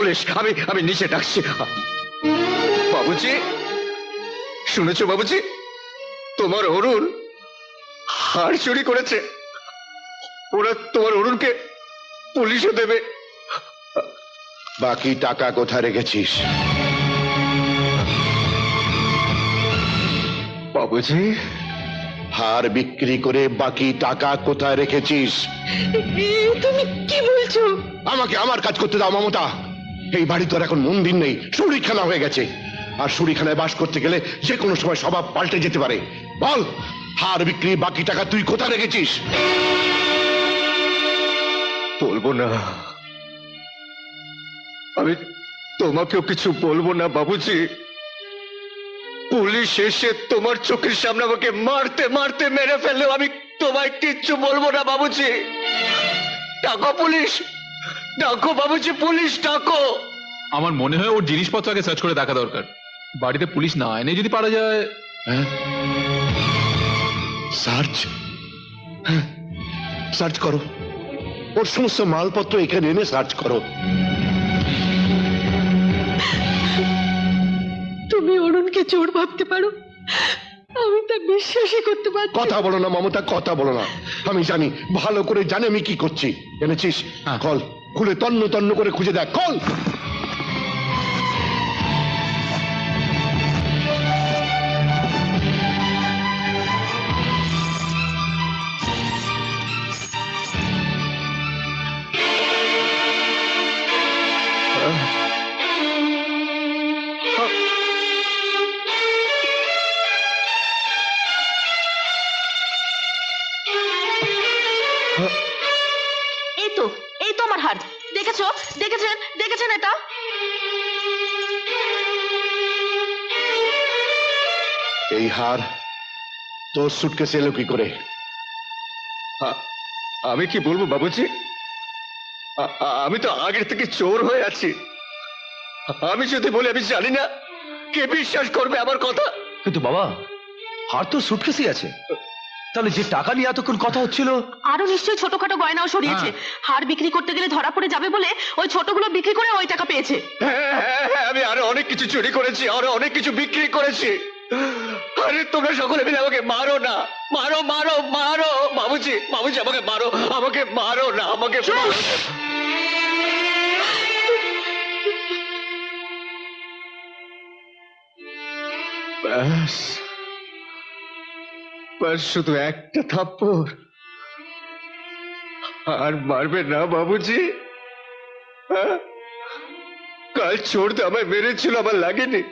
Police, আমি আমি নিচে ডাকছি। বাবুজি, শুনেছো বাবুজি? তোমার অরুণ হার চুরি করেছে। ওরা তোমার অরুণকে পুলিশে দেবে। বাকি টাকা কোথায় রেখেছিস? বাবুজি, হার বিক্রি করে বাকি টাকা কোথায় রেখেছিস? তুমি কি বলছো? আমাকে আমার কাজ করতে দাও মমতা। এই বাড়ি তো আর এখন মন্দির নেই, শুরিখানা হয়ে গেছে। আর শুরিখানায় বাস করতে গেলে যে কোনো সময় স্বভাব পাল্টে যেতে পারে। বল, হার বিক্রি বাকি টাকা তুই কোথায় রেখেছিস? বলবো না, আমি তোমাকেও কিছু বলবো না বাবুজি। পুলিশ এসে তোমার চোখের সামনে আমাকে মারতে মারতে মেরে ফেললেও আমি তোমায় কিচ্ছু বলবো না বাবুজি। ডাকো পুলিশ, ডাকো বাবুজি, পুলিশ ডাকো। আমার মনে হয় ওর জিনিসপত্র আগে সার্চ করে দেখা দরকার। বাড়িতে পুলিশ না এনে যদি পারা যায়। হ্যাঁ, সার্চ। হ্যাঁ, সার্চ করো। ওর সমস্ত মালপত্র এখানে এনে সার্চ করো। তুমি অরুণকে চোর ভাবতে পারো? আমি তা বিশ্বাসই করতে পারছি না। কথা বলো না মমতা, কথা বলো না। আমি জানি, ভালো করে জানি আমি কি করছি। এনেছিস? হ্যাঁ। কল খুলে তন্ন তন্ন করে খুঁজে দেখ, কল। এই তো আমার হার। দেখেছো, দেখেছেন দেখেছেন এটা? এই হার তোর সুটকেসে এলো কি করে? আমি কি বলবো বাবুজি? আমি তো আগের থেকে চোর হয়ে আছি। আমি যদি বলি আমি জানি না, কে বিশ্বাস করবে আমার কথা? কিন্তু বাবা, হার তো সুটকেসই আছে। তাহলে যে টাকা নিয়ে এতক্ষণ কথা হচ্ছিল, আরো নিশ্চয়ই ছোটখাটো গয়নাও সরিয়েছে। হার বিক্রি করতে গেলে ধরা পড়ে যাবে বলে ওই ছোটগুলো বিক্রি করে ওই টাকা পেয়েছে। হ্যাঁ, হ্যাঁ, হ্যাঁ, আমি আরো অনেক কিছু চুরি করেছি, আরো অনেক কিছু বিক্রি করেছি। আরে তোমরা সকলে মিলে আমাকে মারো না, মারো মারো মারো বাবুজি, বাবুজি আমাকে মারো, আমাকে মারো না, আমাকে মারো। ব্যাস, ব্যাস, শুধু একটা থাপ্পড়। আর মারবে না বাবুজি? হ্যাঁ? কাল চোরতে আমায় মেরেছিল, আমার লাগেনি?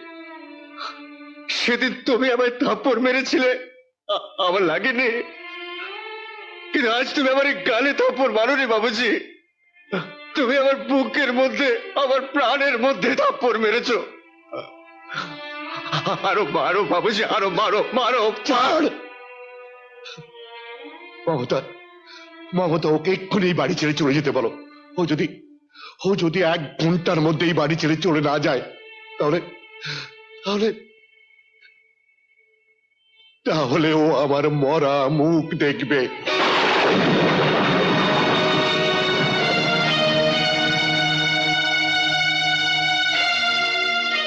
সেদিন তুমি আমায় থাপ্পড় মেরেছিলে, আমার লাগেনি? কিন্তু আজ তুমি আমার এই গালে থাপ্পড় মারোনি বাবুজি। তুমি আমার বুকের মধ্যে, আমার প্রাণের মধ্যে থাপ্পড় মেরেছো। আরো মারো বাবুজি, আরো মারো, মারো, ছাড়। মমতা, মমতা, ওকে এক্ষুনি এই বাড়ি ছেড়ে চলে যেতে বলো। ও যদি 1 ঘন্টার মধ্যেই বাড়ি ছেড়ে চলে না যায়, তাহলে তাহলে তাহলে ও আমার মরা মুখ দেখবে।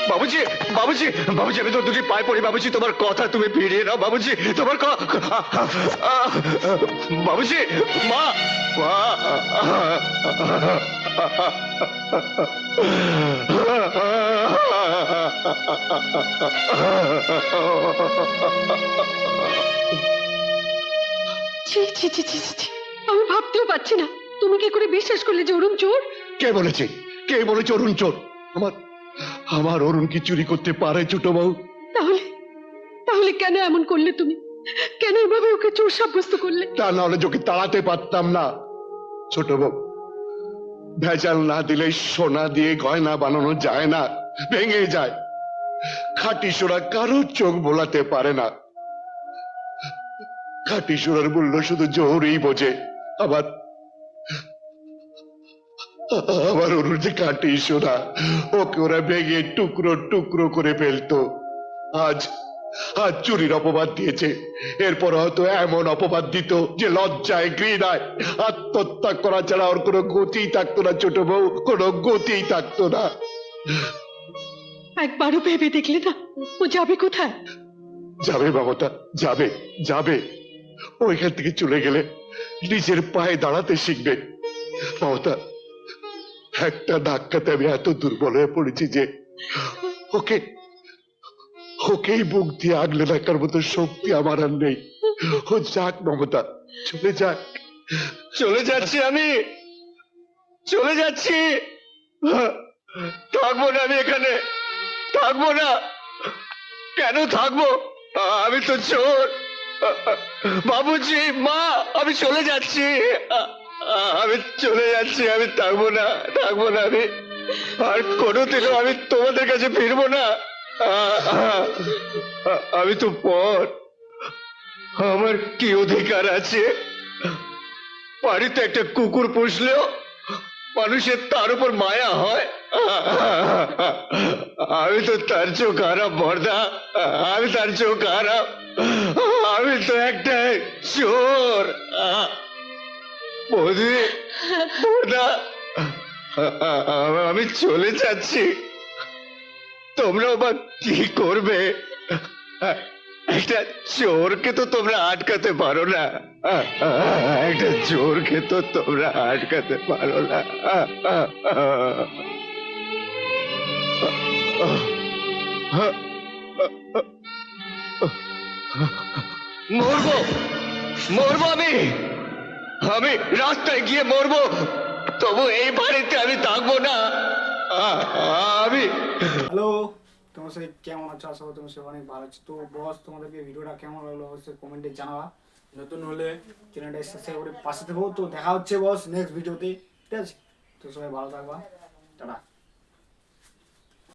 বাবুজি, বাবুজি, বাবুজি, আমি তো দুটি পায়ে পড়ি বাবুজি, তোমার কথা তুমি ফিরিয়ে নাও বাবুজি, তোমার বাবুজি, মা, মা। ছি ছি ছি ছি ছি ছি। আমি ভাবতেও পারছি না, তুমি কি করে বিশ্বাস করলে যে অরুণ চোর? কে বলেছে? কে বলেছে অরুণ চোর? আমার আমার অরুণ কি চুরি করতে পারে ছোট বউ? তাহলে তাহলে কেন এমন করলে তুমি? কেন এভাবে ওকে চোর সাব্যস্ত করলে? তা না হলে ওকে তাড়াতে পারতাম না ছোট বউ। ভেজাল না দিলে সোনা দিয়ে গয়না বানানো যায় না, ভেঙে যায়। খাঁটি সোনা কারো চোখ বোলাতে পারে না। খাঁটি সোনার মূল্য শুধু জোহরই বোঝে। আবার আমার অরুণ যে খাঁটি সোনা, ওকে ওরা ভেঙে টুকরো টুকরো করে ফেলতো। আজ আর চুরির অপবাদ দিয়েছে, এরপর হয়তো এমন অপবাদ দিত যে লজ্জায় ঘৃণায় আত্মহত্যা করা ছাড়া ওর কোনো গতিই থাকতো না ছোট বউ, কোনো গতিই থাকতো না। একবারও ভেবে দেখলে না ও যাবে কোথায়? যাবে মমতা, যাবে যাবে। ওইখান থেকে চলে গেলে নিজের পায়ে দাঁড়াতে শিখবে। মমতা, একটা ধাক্কাতে আমি এত দুর্বল হয়ে পড়েছি যে ওকে ওকেই বুক দিয়ে আগলে রাখার মতো শক্তি আমার আর নেই। ও যাক মমতা, চলে যাক। চলে যাচ্ছি আমি, চলে যাচ্ছি। থাকবো না আমি এখানে, থাকবো না। কেন থাকবো? আমি তো চোর। বাবুজি, মা, আমি চলে যাচ্ছি, আমি চলে যাচ্ছি। আমি থাকবো না, থাকবো না আমি। আর কোনোদিনও আমি তোমাদের কাছে ফিরবো না। আমি তো পর, আমার কি অধিকার আছে? বাড়িতে একটা কুকুর পুষলেও মানুষের তার উপর মায়া হয়। আমি তো তার চেয়েও খারাপ বর্দা, আমি তার চেয়েও খারাপ। আমি তো একটা চোর। বৌদি, বর্দা, আমি চলে যাচ্ছি। তোমরাও বা কি করবে? একটা চোরকে তো তোমরা আটকাতে পারো না, একটা চোরকে তো তোমরা আটকাতে পারো না। মরবো, মরবো আমি, আমি রাস্তায় গিয়ে মরবো, তবু এই বাড়িতে আমি থাকবো না। আমি হ্যালো, তোমার সাথে কেমন আছো? আশা করি তোমার সাথে অনেক ভালো আছো। তো বস, তোমাদেরকে ভিডিওটা কেমন লাগলো অবশ্যই কমেন্টে জানাবা। নতুন হলে চ্যানেলটা সাবস্ক্রাইব করে পাশে থেকো। তো দেখা হচ্ছে বস নেক্সট ভিডিওতে, ঠিক আছে? তো সবাই ভালো থাকবা, টাটা।